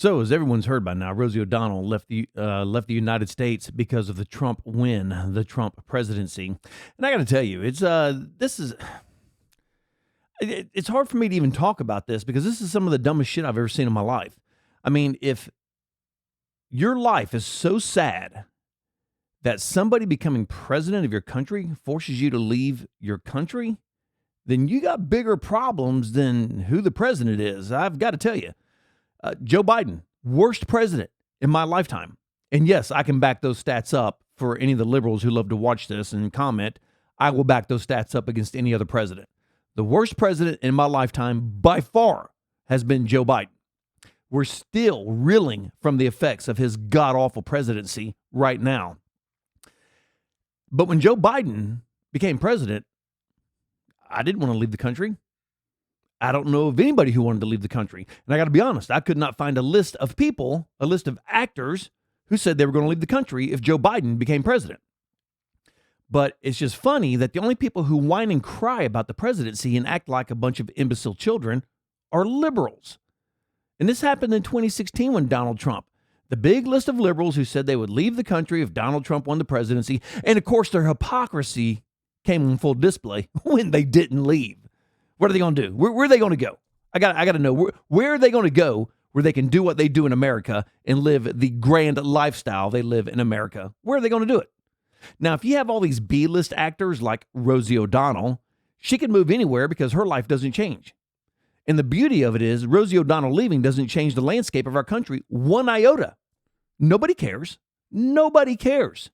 So, as everyone's heard by now, Rosie O'Donnell left the United States because of the Trump win, the Trump presidency. And I got to tell you, it's hard for me to even talk about this because this is some of the dumbest shit I've ever seen in my life. I mean, if your life is so sad that somebody becoming president of your country forces you to leave your country, then you got bigger problems than who the president is. I've got to tell you. Joe Biden, worst president in my lifetime. And yes, I can back those stats up for any of the liberals who love to watch this and comment. I will back those stats up against any other president. The worst president in my lifetime by far has been Joe Biden. We're still reeling from the effects of his god-awful presidency right now. But when Joe Biden became president, I didn't want to leave the country. I don't know of anybody who wanted to leave the country. And I got to be honest, I could not find a list of people, a list of actors who said they were going to leave the country if Joe Biden became president. But it's just funny that the only people who whine and cry about the presidency and act like a bunch of imbecile children are liberals. And this happened in 2016 when Donald Trump, the big list of liberals who said they would leave the country if Donald Trump won the presidency. And of course, their hypocrisy came on full display when they didn't leave. What are they going to do? Where are they going to go? I got to know, where are they going to go where they can do what they do in America and live the grand lifestyle they live in America? Where are they going to do it? Now, if you have all these B-list actors like Rosie O'Donnell, she can move anywhere because her life doesn't change. And the beauty of it is Rosie O'Donnell leaving doesn't change the landscape of our country one iota. Nobody cares. Nobody cares.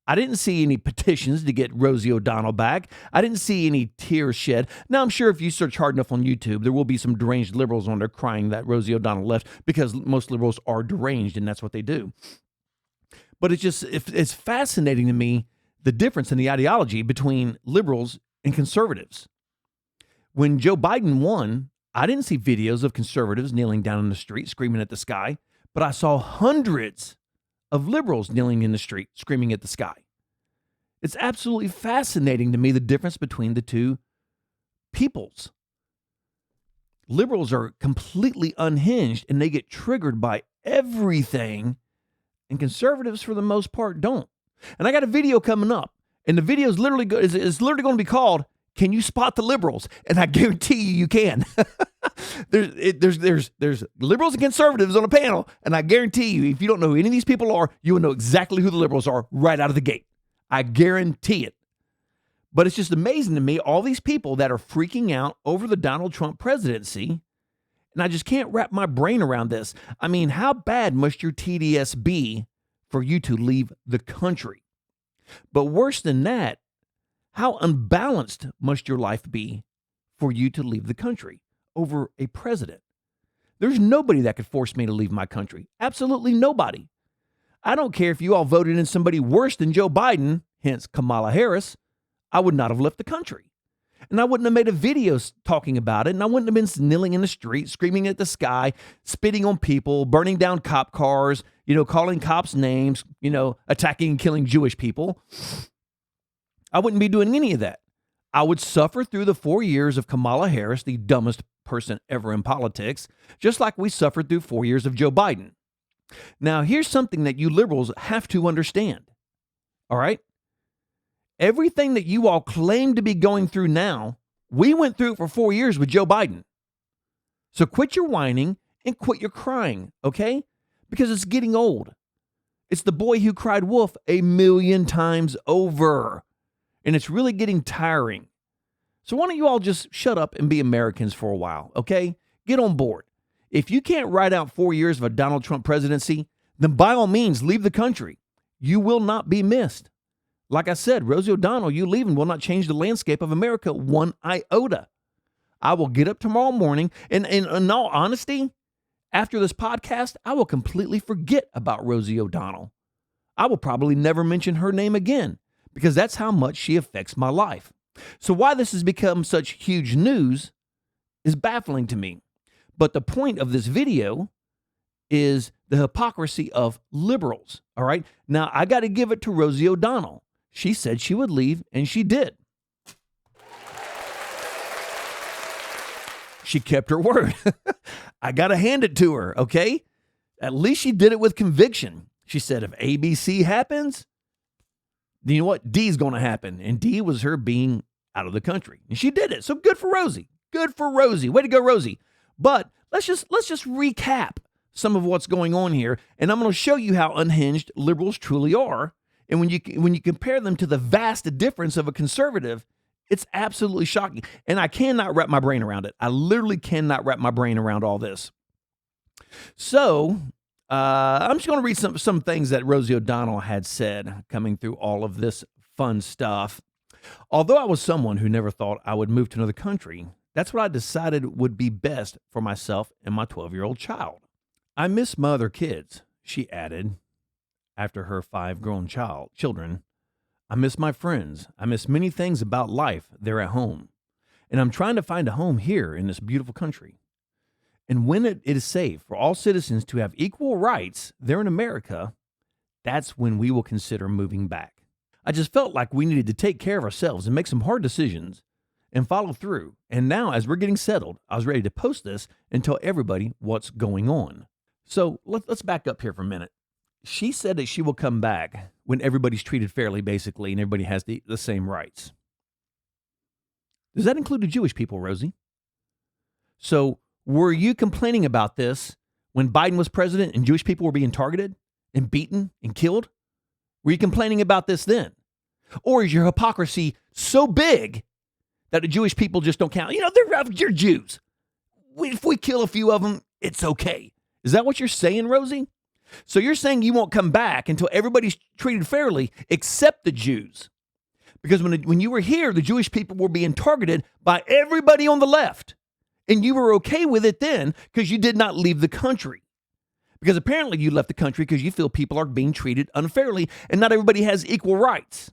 I didn't see any petitions to get Rosie O'Donnell back. I didn't see any tears shed. Now, I'm sure if you search hard enough on YouTube, there will be some deranged liberals on there crying that Rosie O'Donnell left because most liberals are deranged and that's what they do. But it's fascinating to me, the difference in the ideology between liberals and conservatives. When Joe Biden won, I didn't see videos of conservatives kneeling down in the street screaming at the sky, but I saw hundreds of liberals kneeling in the street, screaming at the sky. It's absolutely fascinating to me, the difference between the two peoples. Liberals are completely unhinged and they get triggered by everything, and conservatives, for the most part, don't. And I got a video coming up, and the video is literally going to be called, "Can You Spot the Liberals?" And I guarantee you can. There's liberals and conservatives on a panel, and I guarantee you, if you don't know who any of these people are, you will know exactly who the liberals are right out of the gate. I guarantee it. But it's just amazing to me, all these people that are freaking out over the Donald Trump presidency, and I just can't wrap my brain around this. I mean, how bad must your TDS be for you to leave the country? But worse than that, how unbalanced must your life be for you to leave the country over a president? There's nobody that could force me to leave my country. Absolutely nobody. I don't care if you all voted in somebody worse than Joe Biden, hence Kamala Harris, I would not have left the country. And I wouldn't have made a video talking about it, and I wouldn't have been kneeling in the street, screaming at the sky, spitting on people, burning down cop cars, calling cops names, attacking and killing Jewish people. I wouldn't be doing any of that. I would suffer through the 4 years of Kamala Harris, the dumbest person ever in politics, just like we suffered through 4 years of Joe Biden. Now, here's something that you liberals have to understand. All right? Everything that you all claim to be going through now, we went through for 4 years with Joe Biden. So quit your whining and quit your crying, okay? Because it's getting old. It's the boy who cried wolf 1,000,000 times over. And it's really getting tiring. So why don't you all just shut up and be Americans for a while, okay? Get on board. If you can't ride out 4 years of a Donald Trump presidency, then by all means, leave the country. You will not be missed. Like I said, Rosie O'Donnell, you leaving will not change the landscape of America one iota. I will get up tomorrow morning, and in all honesty, after this podcast, I will completely forget about Rosie O'Donnell. I will probably never mention her name again, because that's how much she affects my life. So why this has become such huge news is baffling to me. But the point of this video is the hypocrisy of liberals, all right? Now, I got to give it to Rosie O'Donnell. She said she would leave, and she did. She kept her word. I got to hand it to her, okay? At least she did it with conviction. She said, if ABC happens, you know what? D is going to happen. And D was her being out of the country. And she did it. So good for Rosie. Good for Rosie. Way to go, Rosie. But let's just recap some of what's going on here. And I'm going to show you how unhinged liberals truly are. And when you compare them to the vast difference of a conservative, it's absolutely shocking. And I cannot wrap my brain around it. I literally cannot wrap my brain around all this. So I'm just going to read some things that Rosie O'Donnell had said coming through all of this fun stuff. Although I was someone who never thought I would move to another country, that's what I decided would be best for myself and my 12-year-old child. I miss my other kids, she added, after her 5 grown children. I miss my friends. I miss many things about life there at home. And I'm trying to find a home here in this beautiful country. And when it is safe for all citizens to have equal rights there in America, that's when we will consider moving back. I just felt like we needed to take care of ourselves and make some hard decisions and follow through. And now, as we're getting settled, I was ready to post this and tell everybody what's going on. So let's back up here for a minute. She said that she will come back when everybody's treated fairly, basically, and everybody has the same rights. Does that include the Jewish people, Rosie? So were you complaining about this when Biden was president and Jewish people were being targeted and beaten and killed? Were you complaining about this then? Or is your hypocrisy so big that the Jewish people just don't count? You know, they're Jews. If we kill a few of them, it's okay. Is that what you're saying, Rosie? So you're saying you won't come back until everybody's treated fairly except the Jews. Because when you were here, the Jewish people were being targeted by everybody on the left. And you were okay with it then because you did not leave the country. Because apparently you left the country because you feel people are being treated unfairly and not everybody has equal rights.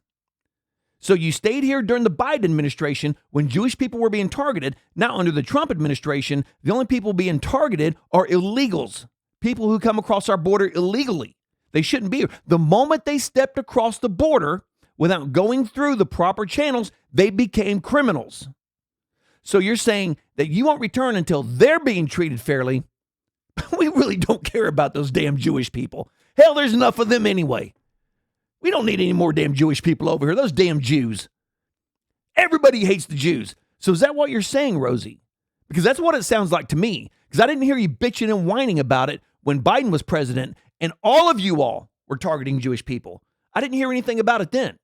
So you stayed here during the Biden administration when Jewish people were being targeted. Now under the Trump administration, the only people being targeted are illegals. People who come across our border illegally. They shouldn't be here. The moment they stepped across the border without going through the proper channels, they became criminals. So you're saying that you won't return until they're being treated fairly. We really don't care about those damn Jewish people. Hell, there's enough of them anyway. We don't need any more damn Jewish people over here. Those damn Jews. Everybody hates the Jews. So is that what you're saying, Rosie? Because that's what it sounds like to me. Because I didn't hear you bitching and whining about it when Biden was president and all of you all were targeting Jewish people. I didn't hear anything about it then.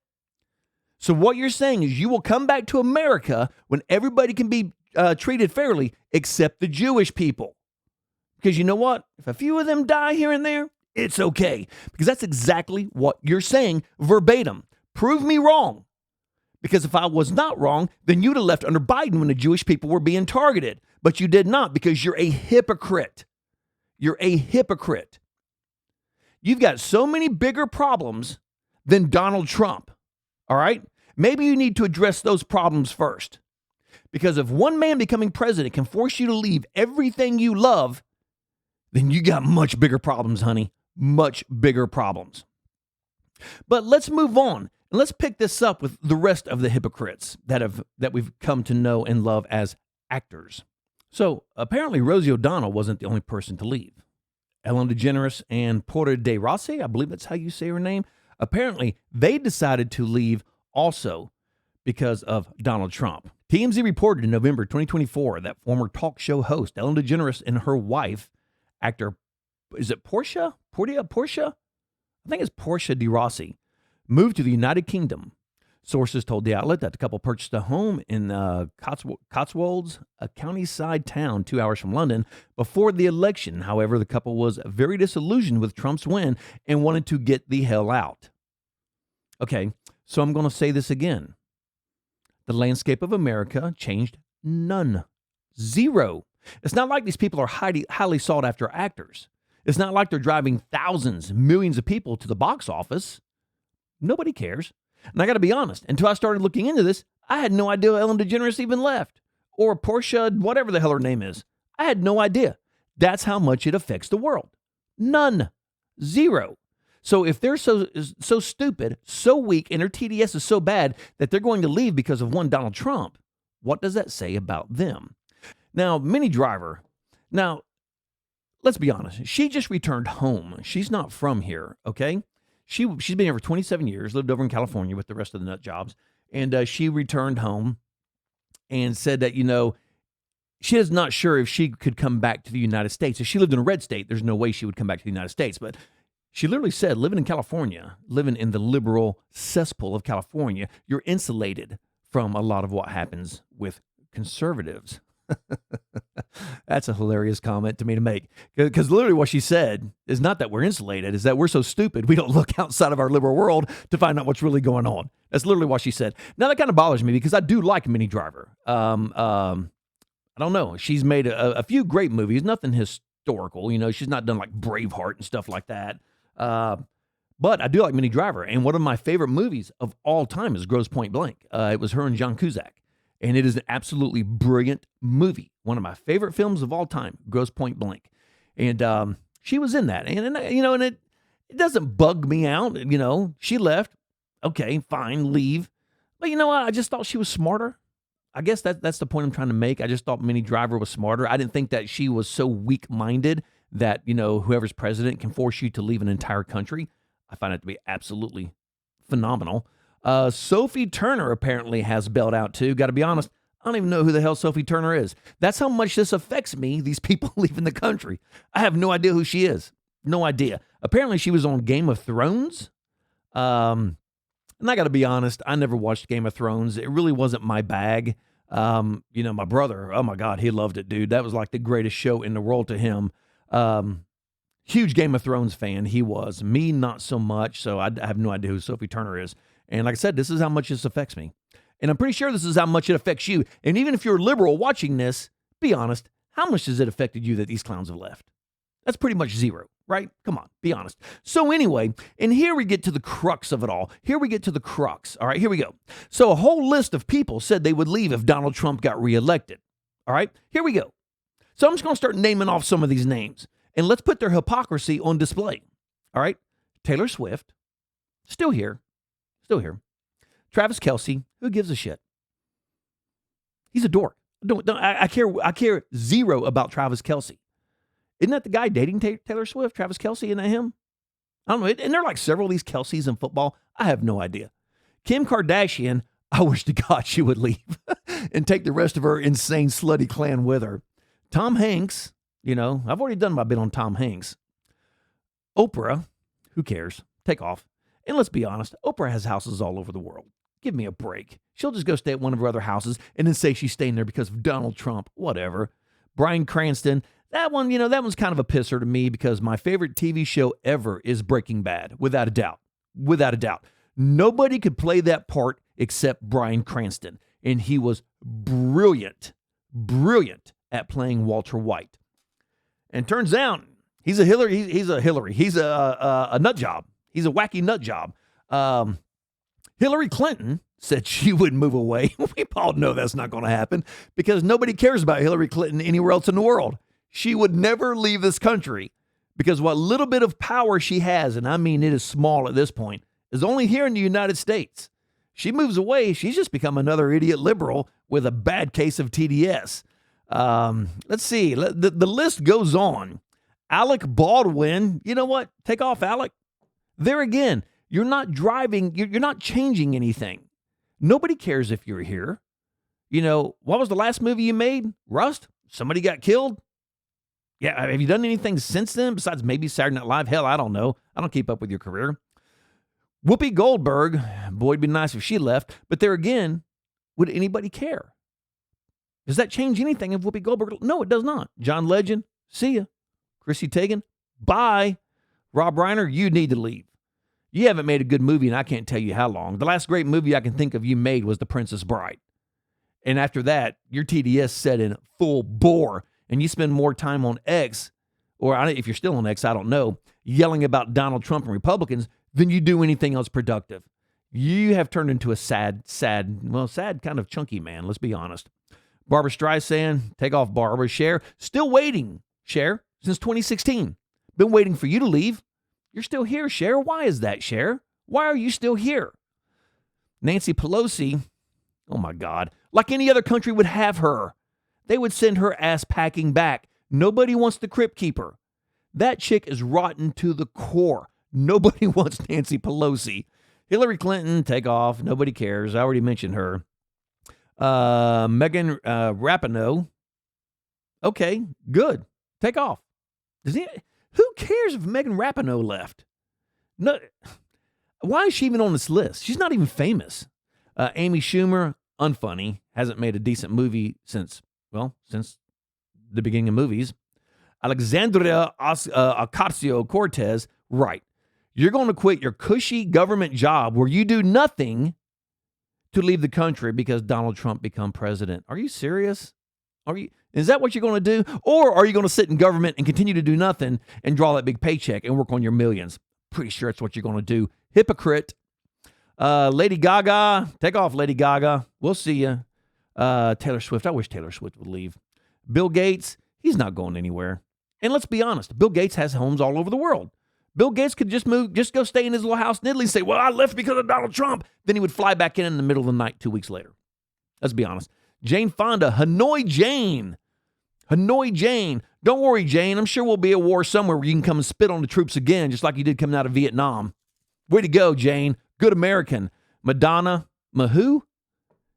So what you're saying is you will come back to America when everybody can be treated fairly except the Jewish people. Because you know what? If a few of them die here and there, it's okay. Because that's exactly what you're saying verbatim. Prove me wrong. Because if I was not wrong, then you'd have left under Biden when the Jewish people were being targeted. But you did not because you're a hypocrite. You're a hypocrite. You've got so many bigger problems than Donald Trump. All right? Maybe you need to address those problems first. Because if one man becoming president can force you to leave everything you love, then you got much bigger problems, honey. Much bigger problems. But let's move on. And let's pick this up with the rest of the hypocrites that we've come to know and love as actors. So apparently Rosie O'Donnell wasn't the only person to leave. Ellen DeGeneres and Portia de Rossi, I believe that's how you say her name, apparently they decided to leave also because of Donald Trump. TMZ reported in November 2024 that former talk show host Ellen DeGeneres and her wife, actor, is it Portia? I think it's Portia de Rossi, moved to the United Kingdom. Sources told the outlet that the couple purchased a home in Cotswolds, a county-side town 2 hours from London, before the election. However, the couple was very disillusioned with Trump's win and wanted to get the hell out. Okay, so I'm going to say this again. The landscape of America changed none. Zero. It's not like these people are highly sought-after actors. It's not like they're driving thousands, millions of people to the box office. Nobody cares. And I got to be honest, until I started looking into this, I had no idea Ellen DeGeneres even left. Or Portia, whatever the hell her name is. I had no idea. That's how much it affects the world. None. Zero. So if they're so stupid, so weak, and their TDS is so bad that they're going to leave because of one Donald Trump, what does that say about them? Now, Minnie Driver. Now, let's be honest. She just returned home. She's not from here, okay? She's been here for 27 years, lived over in California with the rest of the nut jobs, and she returned home and said that, she is not sure if she could come back to the United States. If she lived in a red state, there's no way she would come back to the United States. But she literally said, living in California, living in the liberal cesspool of California, you're insulated from a lot of what happens with conservatives. That's a hilarious comment to me to make, because literally what she said is not that we're insulated, is that we're so stupid we don't look outside of our liberal world to find out what's really going on. That's literally what she said. Now that kind of bothers me because I do like Minnie Driver. I don't know. She's made a few great movies, nothing historical. She's not done like Braveheart and stuff like that. But I do like Minnie Driver. And one of my favorite movies of all time is Grosse Point Blank. It was her and John Cusack. And it is an absolutely brilliant movie. One of my favorite films of all time, Grosse Point Blank. And she was in that. And it doesn't bug me out. She left. Okay, fine, leave. But you know what? I just thought she was smarter. I guess that's the point I'm trying to make. I just thought Minnie Driver was smarter. I didn't think that she was so weak-minded that, whoever's president can force you to leave an entire country. I find it to be absolutely phenomenal. Sophie Turner apparently has bailed out too. Got to be honest, I don't even know who the hell Sophie Turner is. That's how much this affects me, these people leaving the country. I have no idea who she is. No idea. Apparently she was on Game of Thrones. And I got to be honest, I never watched Game of Thrones. It really wasn't my bag. My brother, oh my God, he loved it, dude. That was like the greatest show in the world to him. Huge Game of Thrones fan he was. Me, not so much, so I have no idea who Sophie Turner is. And like I said, this is how much this affects me. And I'm pretty sure this is how much it affects you. And even if you're liberal watching this, be honest, how much has it affected you that these clowns have left? That's pretty much zero, right? Come on, be honest. So anyway, and here we get to the crux of it all. Here we get to the crux. All right, here we go. So a whole list of people said they would leave if Donald Trump got reelected. All right, here we go. So I'm just going to start naming off some of these names. And let's put their hypocrisy on display. All right, Taylor Swift, still here. Travis Kelce, who gives a shit? He's a dork. I care zero about Travis Kelce. Isn't that the guy dating Taylor Swift, Travis Kelce? Isn't that him? I don't know. And there are like several of these Kelce's in football. I have no idea. Kim Kardashian, I wish to God she would leave and take the rest of her insane slutty clan with her. Tom Hanks, I've already done my bit on Tom Hanks. Oprah, who cares? Take off. And let's be honest, Oprah has houses all over the world. Give me a break. She'll just go stay at one of her other houses and then say she's staying there because of Donald Trump. Whatever. Bryan Cranston, that one's kind of a pisser to me because my favorite TV show ever is Breaking Bad, without a doubt. Without a doubt. Nobody could play that part except Bryan Cranston. And he was brilliant at playing Walter White. And turns out he's a Hillary. He's a nut job. He's a wacky nut job. Hillary Clinton said she would move away. We all know that's not going to happen because nobody cares about Hillary Clinton anywhere else in the world. She would never leave this country because what little bit of power she has, and I mean it is small at this point, is only here in the United States. She moves away, she's just become another idiot liberal with a bad case of TDS. Let's see. The list goes on. Alec Baldwin, you know what? Take off, Alec. There again, you're not driving, you're not changing anything. Nobody cares if you're here. What was the last movie you made? Rust? Somebody got killed? Yeah, have you done anything since then besides maybe Saturday Night Live? Hell, I don't know. I don't keep up with your career. Whoopi Goldberg, boy, it'd be nice if she left. But there again, would anybody care? Does that change anything if Whoopi Goldberg? No, it does not. John Legend, see ya. Chrissy Teigen, bye. Rob Reiner, you need to leave. You haven't made a good movie, and I can't tell you how long. The last great movie I can think of you made was The Princess Bride. And after that, your TDS set in full bore, and you spend more time on X, or if you're still on X, I don't know, yelling about Donald Trump and Republicans than you do anything else productive. You have turned into a sad kind of chunky man, let's be honest. Barbara Streisand, take off, Barbara. Cher, still waiting, Cher, since 2016. Been waiting for you to leave. You're still here, Cher. Why is that, Cher? Why are you still here? Nancy Pelosi, oh my God, like any other country would have her. They would send her ass packing back. Nobody wants the Crypt Keeper. That chick is rotten to the core. Nobody wants Nancy Pelosi. Hillary Clinton, take off. Nobody cares. I already mentioned her. Megan Rapinoe. Okay, good. Take off. Who cares if Megan Rapinoe left? No. Why is she even on this list? She's not even famous. Amy Schumer, unfunny. Hasn't made a decent movie since the beginning of movies. Alexandria Ocasio-Cortez, right. You're going to quit your cushy government job where you do nothing to leave the country because Donald Trump become president. Are you serious? Is that what you're going to do? Or are you going to sit in government and continue to do nothing and draw that big paycheck and work on your millions? Pretty sure that's what you're going to do. Hypocrite. Lady Gaga. Take off, Lady Gaga. We'll see you. Taylor Swift. I wish Taylor Swift would leave. Bill Gates. He's not going anywhere. And let's be honest. Bill Gates has homes all over the world. Bill Gates could just go stay in his little house in Italy and say, well, I left because of Donald Trump. Then he would fly back in the middle of the night 2 weeks later. Let's be honest. Jane Fonda, Hanoi Jane. Hanoi Jane. Don't worry, Jane. I'm sure we'll be at war somewhere where you can come and spit on the troops again, just like you did coming out of Vietnam. Way to go, Jane. Good American. Madonna. Who?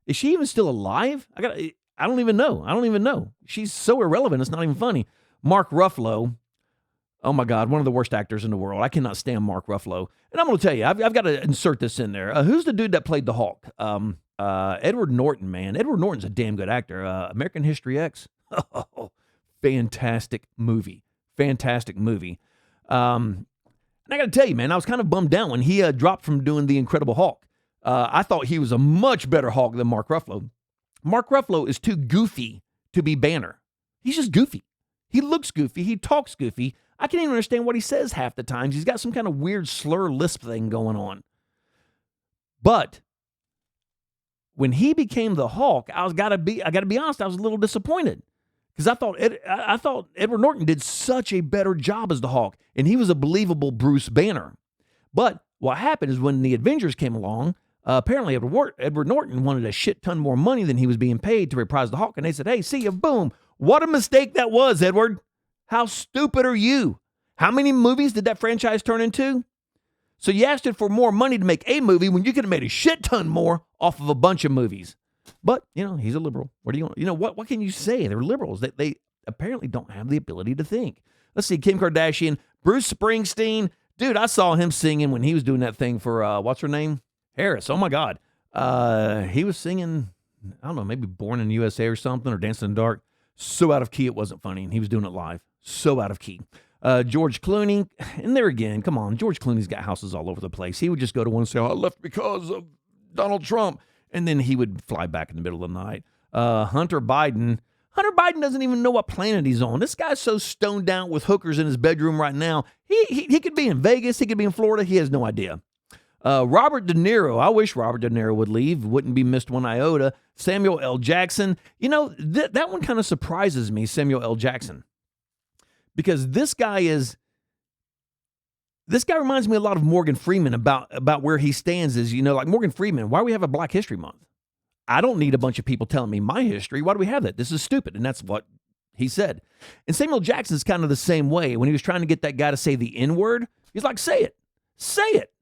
Is she even still alive? I don't even know. She's so irrelevant, it's not even funny. Mark Ruffalo. Oh, my God, one of the worst actors in the world. I cannot stand Mark Ruffalo. And I'm going to tell you, I've got to insert this in there. Who's the dude that played the Hulk? Edward Norton, man. Edward Norton's a damn good actor. American History X. Oh, fantastic movie. Fantastic movie. And I got to tell you, man, I was kind of bummed down when he dropped from doing The Incredible Hulk. I thought he was a much better Hulk than Mark Ruffalo. Mark Ruffalo is too goofy to be Banner. He's just goofy. He looks goofy. He talks goofy. I can't even understand what he says half the times. He's got some kind of weird slur lisp thing going on. But when he became the Hulk, I got to be honest, I was a little disappointed because I thought Edward Norton did such a better job as the Hulk, and he was a believable Bruce Banner. But what happened is when the Avengers came along, apparently Edward Norton wanted a shit ton more money than he was being paid to reprise the Hulk, and they said, "Hey, see ya, boom! What a mistake that was, Edward. How stupid are you? How many movies did that franchise turn into? So you asked it for more money to make a movie when you could have made a shit ton more off of a bunch of movies." But, he's a liberal. What do you want? What can you say? They're liberals. They apparently don't have the ability to think. Let's see, Kim Kardashian, Bruce Springsteen. Dude, I saw him singing when he was doing that thing for, what's her name? Harris. Oh, my God. He was singing, I don't know, maybe Born in the USA or something, or Dancing in the Dark. So out of key, it wasn't funny, and he was doing it live. So out of key. George Clooney, and there again, come on, George Clooney's got houses all over the place. He would just go to one and say, I left because of Donald Trump, and then he would fly back in the middle of the night. Hunter Biden doesn't even know what planet he's on. This guy's so stoned out with hookers in his bedroom right now. He could be in Vegas, he could be in Florida, he has no idea. Robert De Niro, I wish Robert De Niro would leave, wouldn't be missed one iota. Samuel L. Jackson, that one kind of surprises me, Samuel L. Jackson. Because this guy reminds me a lot of Morgan Freeman about where he stands is, like Morgan Freeman, why do we have a Black History Month? I don't need a bunch of people telling me my history. Why do we have that? This is stupid. And that's what he said. And Samuel Jackson's kind of the same way. When he was trying to get that guy to say the N-word, he's like, say it. Say it.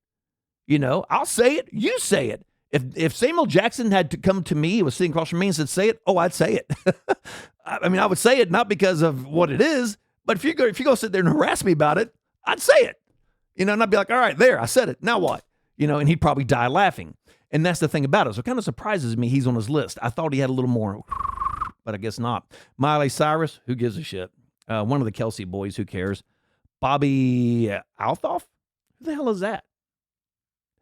I'll say it. You say it. If Samuel Jackson had to come to me, he was sitting across from me and said, say it, I'd say it. I would say it not because of what it is, but if you go sit there and harass me about it, I'd say it. And I'd be like, all right, there, I said it. Now what? And he'd probably die laughing. And that's the thing about it. So it kind of surprises me he's on his list. I thought he had a little more, but I guess not. Miley Cyrus, who gives a shit? One of the Kelsey boys, who cares? Bobby Althoff? Who the hell is that?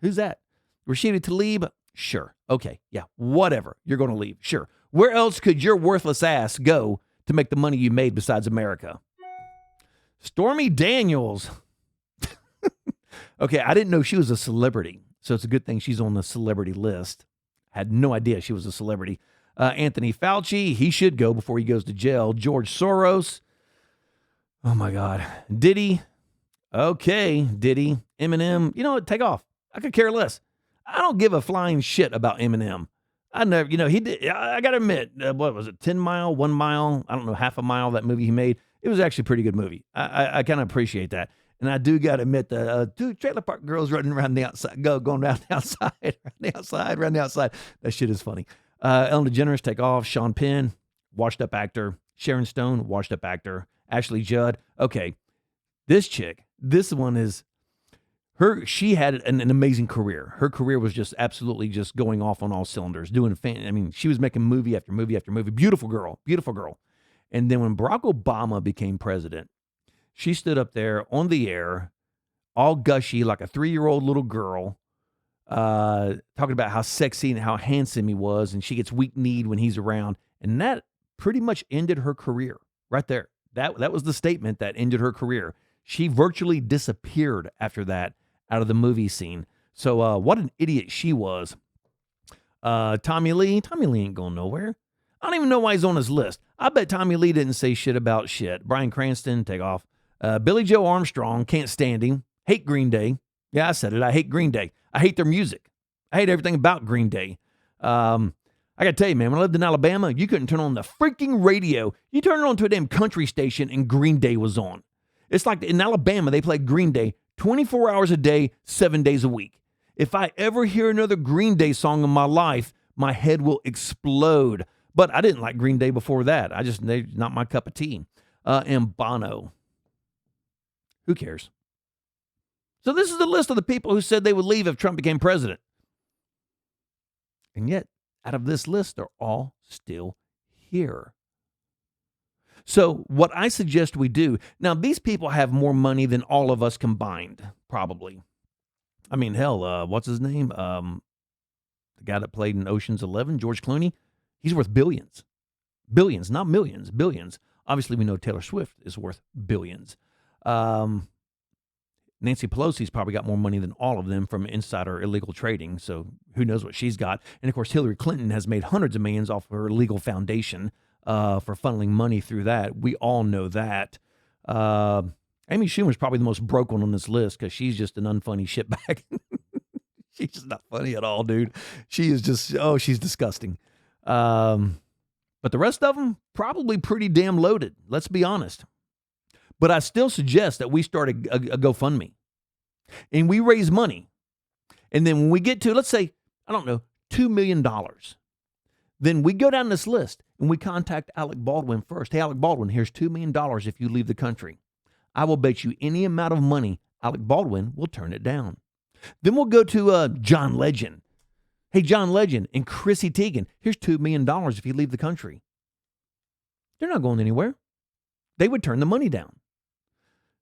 Who's that? Rashida Tlaib? Sure. Okay. Yeah. Whatever. You're going to leave. Sure. Where else could your worthless ass go to make the money you made besides America? Stormy Daniels. Okay. I didn't know she was a celebrity. So it's a good thing she's on the celebrity list. Had no idea she was a celebrity. Anthony Fauci. He should go before he goes to jail. George Soros. Oh my God. Diddy. Okay. Diddy. Eminem. Take off. I could care less. I don't give a flying shit about Eminem. I never, he did. I got to admit, what was it? 10 Mile, 1 mile? I don't know, half a mile, that movie he made. It was actually a pretty good movie. I kind of appreciate that. And I do got to admit, the two trailer park girls running around the outside, going down the outside, around the outside. That shit is funny. Ellen DeGeneres, take off. Sean Penn, washed up actor. Sharon Stone, washed up actor. Ashley Judd. Okay, this chick, this one is her. She had an amazing career. Her career was just absolutely just going off on all cylinders. She was making movie after movie after movie. Beautiful girl. And then when Barack Obama became president, she stood up there on the air, all gushy like a 3-year-old little girl, talking about how sexy and how handsome he was, and she gets weak-kneed when he's around. And that pretty much ended her career right there. That was the statement that ended her career. She virtually disappeared after that out of the movie scene. So what an idiot she was. Tommy Lee ain't going nowhere. I don't even know why he's on his list. I bet Tommy Lee didn't say shit about shit. Bryan Cranston, take off. Billy Joe Armstrong, can't stand him. Hate Green Day. Yeah, I said it. I hate Green Day. I hate their music. I hate everything about Green Day. I got to tell you, man, when I lived in Alabama, you couldn't turn on the freaking radio. You turn it on to a damn country station and Green Day was on. It's like in Alabama, they play Green Day 24 hours a day, 7 days a week. If I ever hear another Green Day song in my life, my head will explode. But I didn't like Green Day before that. They're not my cup of tea. And Bono. Who cares? So this is the list of the people who said they would leave if Trump became president. And yet, out of this list, they're all still here. So what I suggest we do, now these people have more money than all of us combined, probably. I mean, hell, what's his name? The guy that played in Ocean's 11, George Clooney, he's worth billions. Billions, not millions, billions. Obviously, we know Taylor Swift is worth billions. Nancy Pelosi's probably got more money than all of them from insider illegal trading, so who knows what she's got. And, of course, Hillary Clinton has made hundreds of millions off her legal foundation for funneling money through that. We all know that. Amy Schumer's probably the most broke one on this list because she's just an unfunny shitbag. She's just not funny at all, dude. She is just, she's disgusting. But the rest of them, probably pretty damn loaded. Let's be honest. But I still suggest that we start a GoFundMe. And we raise money. And then when we get to, let's say, I don't know, $2 million. Then we go down this list and we contact Alec Baldwin first. Hey, Alec Baldwin, here's $2 million if you leave the country. I will bet you any amount of money Alec Baldwin will turn it down. Then we'll go to John Legend. Hey, John Legend and Chrissy Teigen, here's $2 million if you leave the country. They're not going anywhere. They would turn the money down.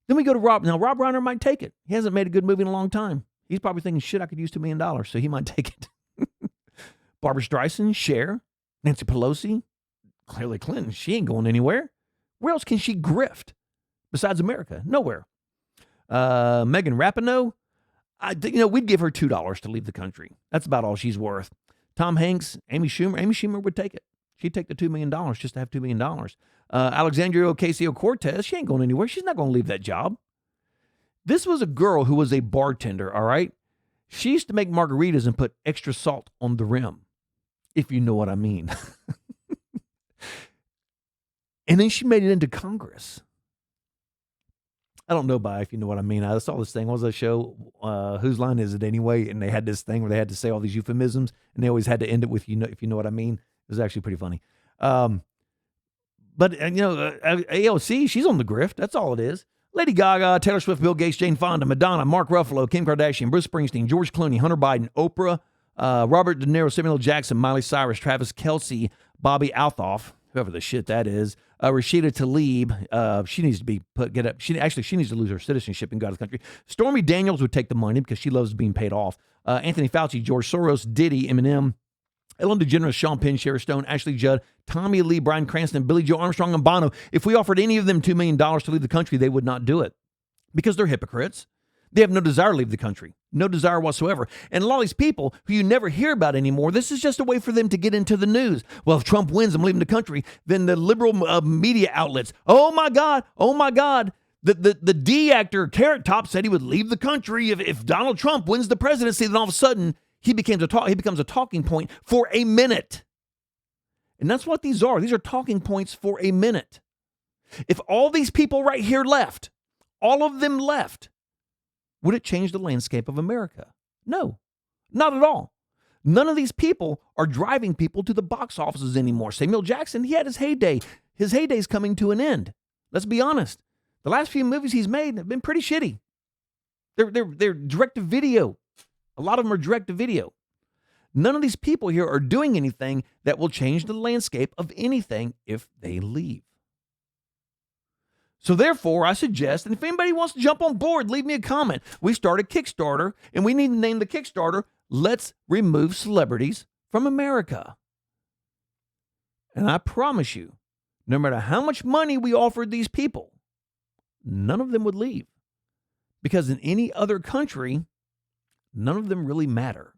Then we go to Rob. Now, Rob Reiner might take it. He hasn't made a good movie in a long time. He's probably thinking, shit, I could use $2 million, so he might take it. Barbara Streisand, Cher, Nancy Pelosi, Hillary Clinton, she ain't going anywhere. Where else can she grift besides America? Nowhere. Megan Rapinoe, we'd give her $2 to leave the country. That's about all she's worth. Tom Hanks, Amy Schumer would take it. She'd take the $2 million just to have $2 million. Alexandria Ocasio-Cortez, she ain't going anywhere. She's not going to leave that job. This was a girl who was a bartender, all right? She used to make margaritas and put extra salt on the rim, if you know what I mean. And then she made it into Congress. I don't know if you know what I mean. I saw this thing. What was that show? Whose Line Is It Anyway? And they had this thing where they had to say all these euphemisms, and they always had to end it with, if you know what I mean. It was actually pretty funny. But AOC, she's on the grift. That's all it is. Lady Gaga, Taylor Swift, Bill Gates, Jane Fonda, Madonna, Mark Ruffalo, Kim Kardashian, Bruce Springsteen, George Clooney, Hunter Biden, Oprah, Robert De Niro, Samuel L. Jackson, Miley Cyrus, Travis Kelce, Bobby Althoff, whoever the shit that is, Rashida Tlaib, she needs to be she needs to lose her citizenship and go out of the country. Stormy Daniels would take the money because she loves being paid off. Anthony Fauci, George Soros, Diddy, Eminem, Ellen DeGeneres, Sean Penn, Sharon Stone, Ashley Judd, Tommy Lee, Bryan Cranston, Billy Joe Armstrong, and Bono. If we offered any of them $2 million to leave the country, they would not do it because they're hypocrites. They have no desire to leave the country, no desire whatsoever. And a lot of these people who you never hear about anymore, this is just a way for them to get into the news. Well, if Trump wins, I'm leaving the country. Then the liberal media outlets, oh my God. The D actor Carrot Top said he would leave the country if Donald Trump wins the presidency. Then all of a sudden, he becomes a talking point for a minute. And that's what these are. These are talking points for a minute. If all these people right here left, all of them left, would it change the landscape of America? No, not at all. None of these people are driving people to the box offices anymore. Samuel Jackson, he had his heyday. His heyday's coming to an end. Let's be honest. The last few movies he's made have been pretty shitty. They're direct to video. A lot of them are direct to video. None of these people here are doing anything that will change the landscape of anything if they leave. So therefore, I suggest, and if anybody wants to jump on board, leave me a comment. We start a Kickstarter, and we need to name the Kickstarter, Let's Remove Celebrities from America. And I promise you, no matter how much money we offered these people, none of them would leave. Because in any other country, none of them really matter.